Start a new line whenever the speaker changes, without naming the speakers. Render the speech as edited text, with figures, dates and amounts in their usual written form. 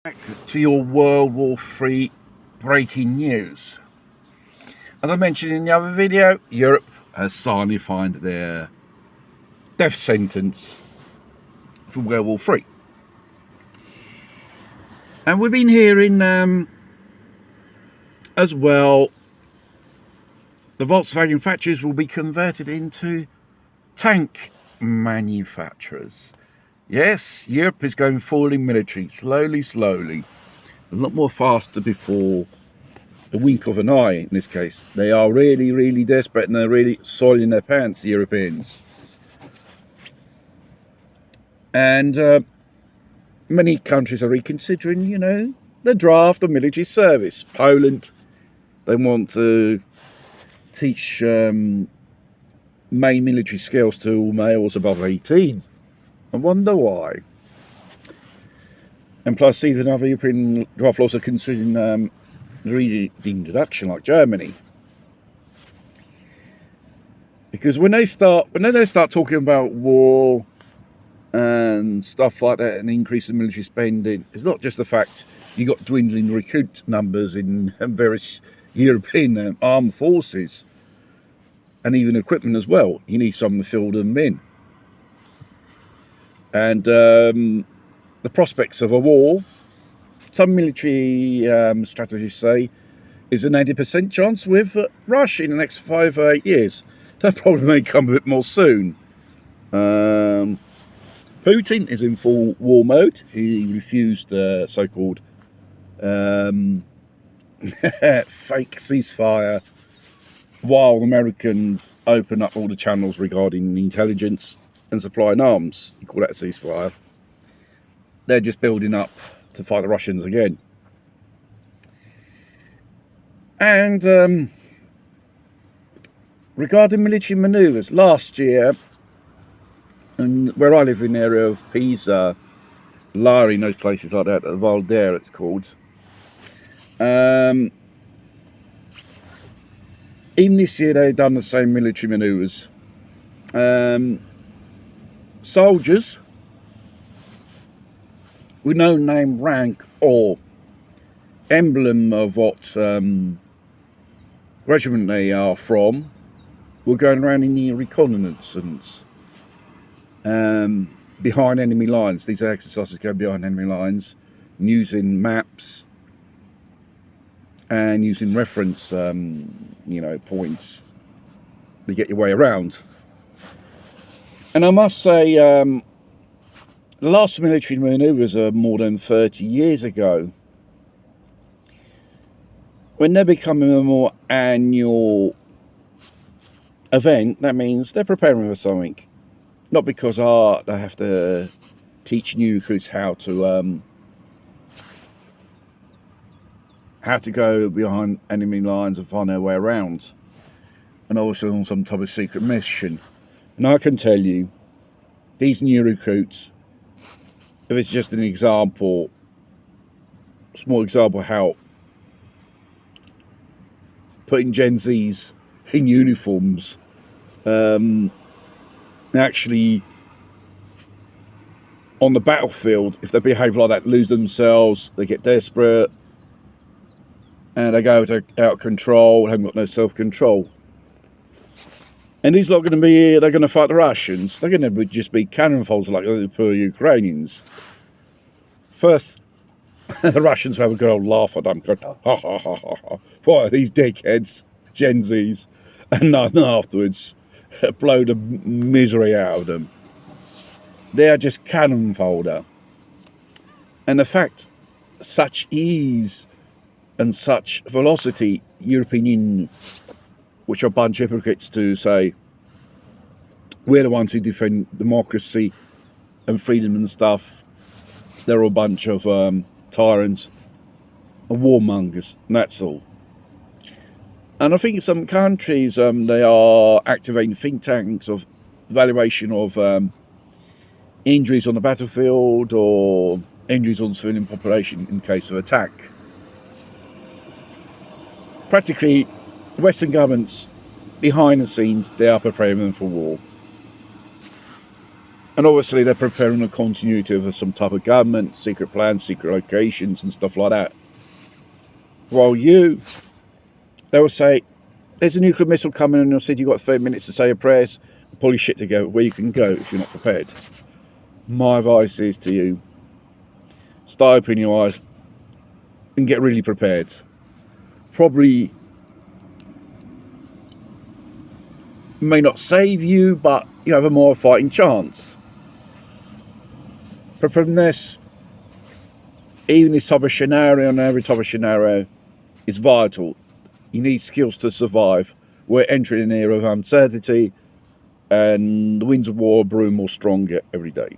Back to your World War III breaking news. As I mentioned in the other video, Europe has signified their death sentence for World War III. And we've been hearing as well, the Volkswagen factories will be converted into tank manufacturers. Yes, Europe is going fully military, slowly, a lot more faster before the wink of an eye in this case. They are really desperate, and they're really soiling their pants, the Europeans. And many countries are reconsidering, the draft of military service. Poland, they want to teach main military skills to males above 18. I wonder why. And plus, even other European draft laws are considering the reintroduction, like Germany. Because when they start talking about war and stuff like that, and increase in military spending, it's not just the fact you got dwindling recruit numbers in various European armed forces, and even equipment as well. You need someone to fill them in. And the prospects of a war, some military strategists say, is an 80% chance with Russia in the next 5 or 8 years. That probably may come a bit more soon. Putin is in full war mode. He refused so-called fake ceasefire, while the Americans open up all the channels regarding intelligence and supplying arms. You call that a ceasefire. They're just building up to fight the Russians again. And regarding military manoeuvres, last year, and where I live in the area of Pisa, Lari, those places like that, Valdere it's called, even this year they've done the same military manoeuvres. Soldiers with no name, rank or emblem of what regiment they are from were going around in the reconnaissance behind enemy lines. These exercises go behind enemy lines, using maps and using reference points to get your way around. And I must say, the last military manoeuvres are more than 30 years ago. When they're becoming a more annual event, that means they're preparing for something. Not because they have to teach new recruits how to go behind enemy lines and find their way around, and also on some type of secret mission. And I can tell you, these new recruits, if it's just an example, small example, how putting Gen Zs in uniforms actually on the battlefield, if they behave like that, lose themselves, they get desperate, and they go out of control, haven't got no self-control. And these lot going to be, they're going to fight the Russians. They're going to just be cannon fodder like the poor Ukrainians. First, the Russians will have a good old laugh at them, going, ha ha ha ha ha. What are these dickheads, Gen Zs? And then afterwards, blow the misery out of them. They are just cannon fodder. And the fact, such ease and such velocity, European Union, which are a bunch of hypocrites, to say we're the ones who defend democracy and freedom and stuff. They're a bunch of tyrants and warmongers, and that's all. And I think in some countries they are activating think tanks of evaluation of injuries on the battlefield or injuries on civilian population in case of attack. Practically, Western governments, behind the scenes, they are preparing them for war. And obviously they're preparing the continuity of some type of government, secret plans, secret locations and stuff like that. While they will say, there's a nuclear missile coming and they'll say, you've got 30 minutes to say your prayers, pull your shit together where you can go if you're not prepared. My advice is to you, start opening your eyes and get really prepared. Probably may not save you, but you have a more fighting chance. Preparedness, even this type of scenario and every type of scenario, is vital. You need skills to survive. We're entering an era of uncertainty, and the winds of war brew more stronger every day.